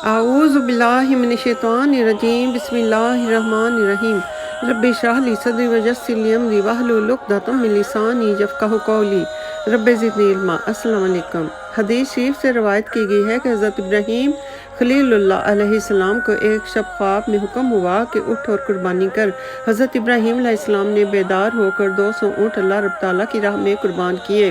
اعوذ باللہ من الشیطان الرجیم بسم اللہ الرحمن الرحیم رب اشرح لی صدری ویسر لی امری واحلل عقدۃ من لسانی یفقہوا قولی رب زدنی علما۔ السلام علیکم۔ حدیث شریف سے روایت کی گئی ہے کہ حضرت ابراہیم خلیل اللہ علیہ السلام کو ایک شب خواب میں حکم ہوا کہ اٹھ اور قربانی کر۔ حضرت ابراہیم علیہ السلام نے بیدار ہو کر 200 اونٹ اللہ رب تعالیٰ کی راہ میں قربان کیے۔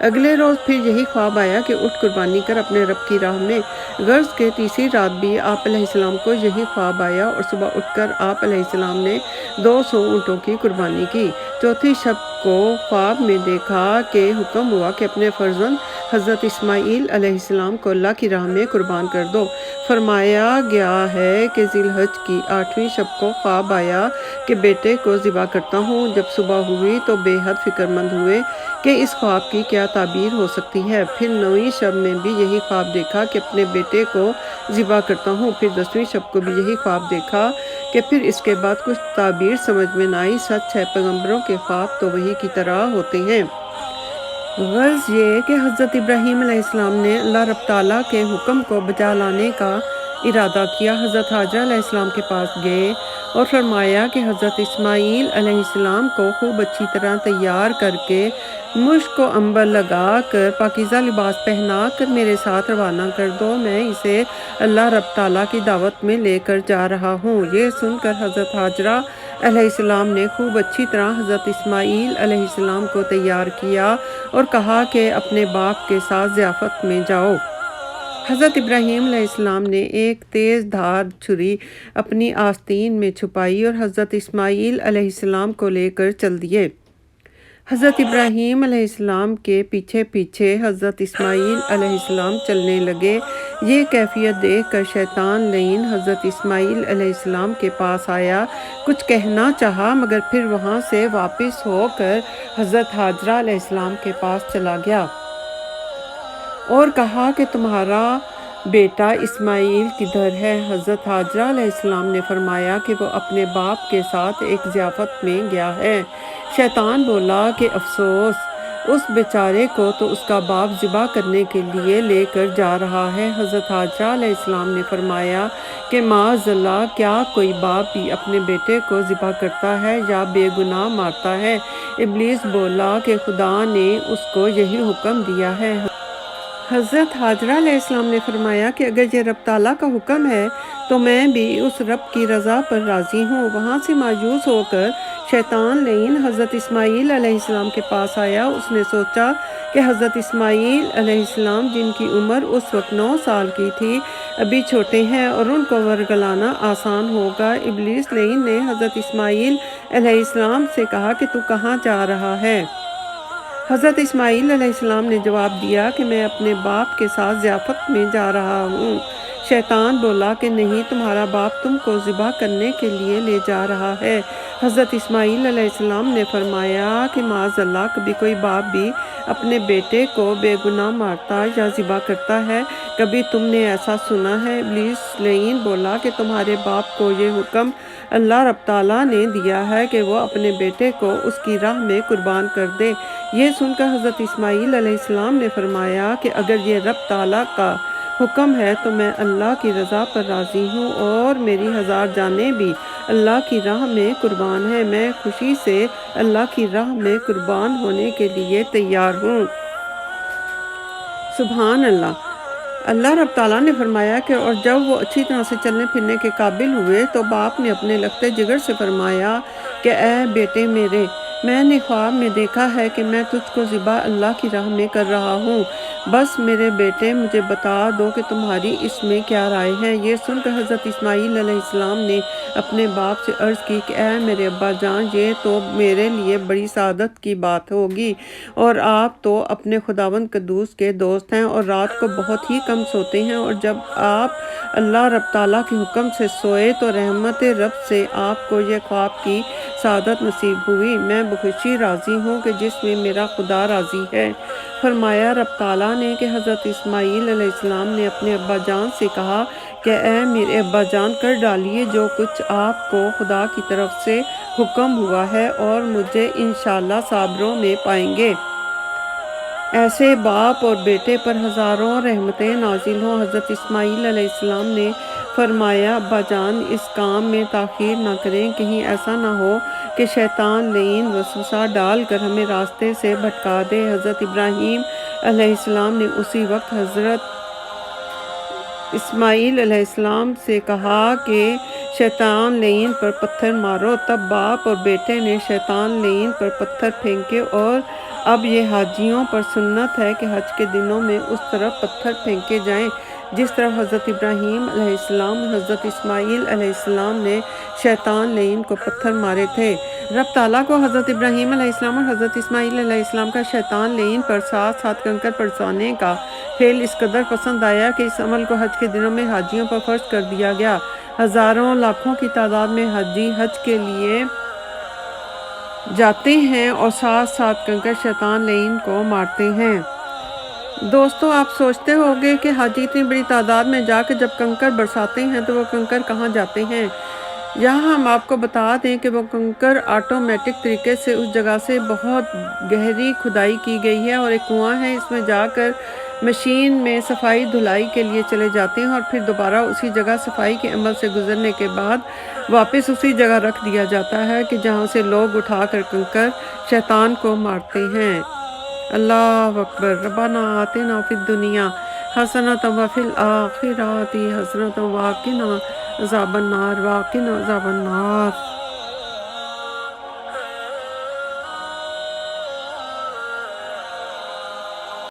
اگلے روز پھر یہی خواب آیا کہ اٹھ قربانی کر اپنے رب کی راہ میں۔ غرض کے تیسری رات بھی آپ علیہ السلام کو یہی خواب آیا اور صبح اٹھ کر آپ علیہ السلام نے 200 اونٹوں کی قربانی کی۔ چوتھی شب کو خواب میں دیکھا کہ حکم ہوا کہ اپنے فرزند حضرت اسماعیل علیہ السلام کو اللہ کی راہ میں قربان کر دو۔ فرمایا گیا ہے کہ ذی الحج کی 8ویں شب کو خواب آیا کہ بیٹے کو ذبح کرتا ہوں۔ جب صبح ہوئی تو بے حد فکر مند ہوئے کہ اس خواب کی کیا تعبیر ہو سکتی ہے۔ پھر 9ویں شب میں بھی یہی خواب دیکھا کہ اپنے بیٹے کو ذبح کرتا ہوں۔ پھر 10ویں شب کو بھی یہی خواب دیکھا کہ پھر اس کے بعد کچھ تعبیر سمجھ میں نہ آئی۔ سچ ہے، پیغمبروں کے خواب تو وحی کی طرح ہوتے ہیں۔ غرض یہ کہ حضرت ابراہیم علیہ السلام نے اللہ رب تعالیٰ کے حکم کو بجا لانے کا ارادہ کیا۔ حضرت حاجرہ علیہ السلام کے پاس گئے اور فرمایا کہ حضرت اسماعیل علیہ السلام کو خوب اچھی طرح تیار کر کے مشک و عنبر لگا کر پاکیزہ لباس پہنا کر میرے ساتھ روانہ کر دو، میں اسے اللہ رب تعالیٰ کی دعوت میں لے کر جا رہا ہوں۔ یہ سن کر حضرت حاجرہ علیہ السلام نے خوب اچھی طرح حضرت اسماعیل علیہ السلام کو تیار کیا اور کہا کہ اپنے باپ کے ساتھ ضیافت میں جاؤ۔ حضرت ابراہیم علیہ السلام نے ایک تیز دھار چھری اپنی آستین میں چھپائی اور حضرت اسماعیل علیہ السلام کو لے کر چل دیے۔ حضرت ابراہیم علیہ السلام کے پیچھے پیچھے حضرت اسماعیل علیہ السلام چلنے لگے۔ یہ کیفیت دیکھ کر شیطان لعین حضرت اسماعیل علیہ السلام کے پاس آیا، کچھ کہنا چاہا مگر پھر وہاں سے واپس ہو کر حضرت حاجرہ علیہ السلام کے پاس چلا گیا اور کہا کہ تمہارا بیٹا اسماعیل کدھر ہے؟ حضرت حاجرہ علیہ السلام نے فرمایا کہ وہ اپنے باپ کے ساتھ ایک ضیافت میں گیا ہے۔ شیطان بولا کہ افسوس، اس بیچارے کو تو اس کا باپ ذبح کرنے کے لیے لے کر جا رہا ہے۔ حضرت حاجرہ علیہ السلام نے فرمایا کہ معاذ اللہ، کیا کوئی باپ بھی اپنے بیٹے کو ذبح کرتا ہے یا بے گناہ مارتا ہے؟ ابلیس بولا کہ خدا نے اس کو یہی حکم دیا ہے۔ حضرت حاجرہ علیہ السلام نے فرمایا کہ اگر یہ رب تعالیٰ کا حکم ہے تو میں بھی اس رب کی رضا پر راضی ہوں۔ وہاں سے مایوس ہو کر شیطان لعین حضرت اسماعیل علیہ السلام کے پاس آیا۔ اس نے سوچا کہ حضرت اسماعیل علیہ السلام جن کی عمر اس وقت 9 سال کی تھی ابھی چھوٹے ہیں اور ان کو ورگلانا آسان ہوگا۔ ابلیس لعین نے حضرت اسماعیل علیہ السلام سے کہا کہ تو کہاں جا رہا ہے؟ حضرت اسماعیل علیہ السلام نے جواب دیا کہ میں اپنے باپ کے ساتھ ضیافت میں جا رہا ہوں۔ شیطان بولا کہ نہیں، تمہارا باپ تم کو ذبح کرنے کے لیے لے جا رہا ہے۔ حضرت اسماعیل علیہ السلام نے فرمایا کہ معاذ اللہ، کبھی کوئی باپ بھی اپنے بیٹے کو بے گناہ مارتا یا ذبح کرتا ہے؟ کبھی تم نے ایسا سنا ہے؟ ابلیس لعین بولا کہ تمہارے باپ کو یہ حکم اللہ رب تعالیٰ نے دیا ہے کہ وہ اپنے بیٹے کو اس کی راہ میں قربان کر دے۔ یہ سن کر حضرت اسماعیل علیہ السلام نے فرمایا کہ اگر یہ رب تعالیٰ کا حکم ہے تو میں اللہ کی رضا پر راضی ہوں اور میری 1000 جانیں بھی اللہ کی راہ میں قربان ہیں۔ میں خوشی سے اللہ کی راہ میں قربان ہونے کے لیے تیار ہوں۔ سبحان اللہ۔ اللہ رب تعالیٰ نے فرمایا کہ اور جب وہ اچھی طرح سے چلنے پھرنے کے قابل ہوئے تو باپ نے اپنے لختے جگر سے فرمایا کہ اے بیٹے میرے، میں نے خواب میں دیکھا ہے کہ میں تجھ کو ذبح اللہ کی راہ میں کر رہا ہوں، بس میرے بیٹے مجھے بتا دو کہ تمہاری اس میں کیا رائے ہے۔ یہ سن کر حضرت اسماعیل علیہ السلام نے اپنے باپ سے عرض کی کہ اے میرے ابا جان، یہ تو میرے لیے بڑی سعادت کی بات ہوگی، اور آپ تو اپنے خداوند قدوس کے دوست ہیں اور رات کو بہت ہی کم سوتے ہیں، اور جب آپ اللہ رب تعالیٰ کے حکم سے سوئے تو رحمت رب سے آپ کو یہ خواب کی سعادت نصیب ہوئی۔ میں بخوشی راضی ہوں کہ جس میں میرا خدا راضی ہے۔ فرمایا رب تعالیٰ نے کہ حضرت اسماعیل علیہ السلام نے اپنے ابا جان سے کہا کہ اے میرے ابا جان، کر ڈالیے جو کچھ آپ کو خدا کی طرف سے حکم ہوا ہے اور مجھے انشاءاللہ صابروں میں پائیں گے۔ ایسے باپ اور بیٹے پر ہزاروں رحمتیں نازل ہوں۔ حضرت اسماعیل علیہ السلام نے فرمایا ابا جان اس کام میں تاخیر نہ کریں، کہیں ایسا نہ ہو کہ شیطان لعین وسوسہ ڈال کر ہمیں راستے سے بھٹکا دے۔ حضرت ابراہیم علیہ السلام نے اسی وقت حضرت اسماعیل علیہ السلام سے کہا کہ شیطان لعین پر پتھر مارو۔ تب باپ اور بیٹے نے شیطان لعین پر پتھر پھینکے، اور اب یہ حاجیوں پر سنت ہے کہ حج کے دنوں میں اس طرف پتھر پھینکے جائیں جس طرف حضرت ابراہیم علیہ السلام اور حضرت اسماعیل علیہ السلام نے شیطان لعین کو پتھر مارے تھے۔ رب تعالیٰ کو حضرت ابراہیم علیہ السلام اور حضرت اسماعیل علیہ السلام کا شیطان لعین پر ساتھ ساتھ کنکر برسانے کا فعل اس قدر پسند آیا کہ اس عمل کو حج کے دنوں میں حاجیوں پر فرض کر دیا گیا۔ ہزاروں لاکھوں کی تعداد میں حاجی حج کے لیے جاتے ہیں اور ساتھ ساتھ کنکر شیطان لعین کو مارتے ہیں۔ دوستو آپ سوچتے ہوگے کہ حاجی اتنی بڑی تعداد میں جا کے جب کنکر برساتے ہیں تو وہ کنکر کہاں جاتے ہیں؟ یہاں ہم آپ کو بتا دیں کہ وہ کنکر آٹومیٹک طریقے سے اس جگہ سے بہت گہری کھدائی کی گئی ہے اور ایک کنواں ہے، اس میں جا کر مشین میں صفائی دھلائی کے لیے چلے جاتے ہیں اور پھر دوبارہ اسی جگہ صفائی کے عمل سے گزرنے کے بعد واپس اسی جگہ رکھ دیا جاتا ہے کہ جہاں سے لوگ اٹھا کر کنکر شیطان کو مارتے ہیں۔ اللہ اکبر۔ ربنا آتنا فی الدنیا حسنۃ وفی الآخرۃ حسنۃ وقنا عذاب النار۔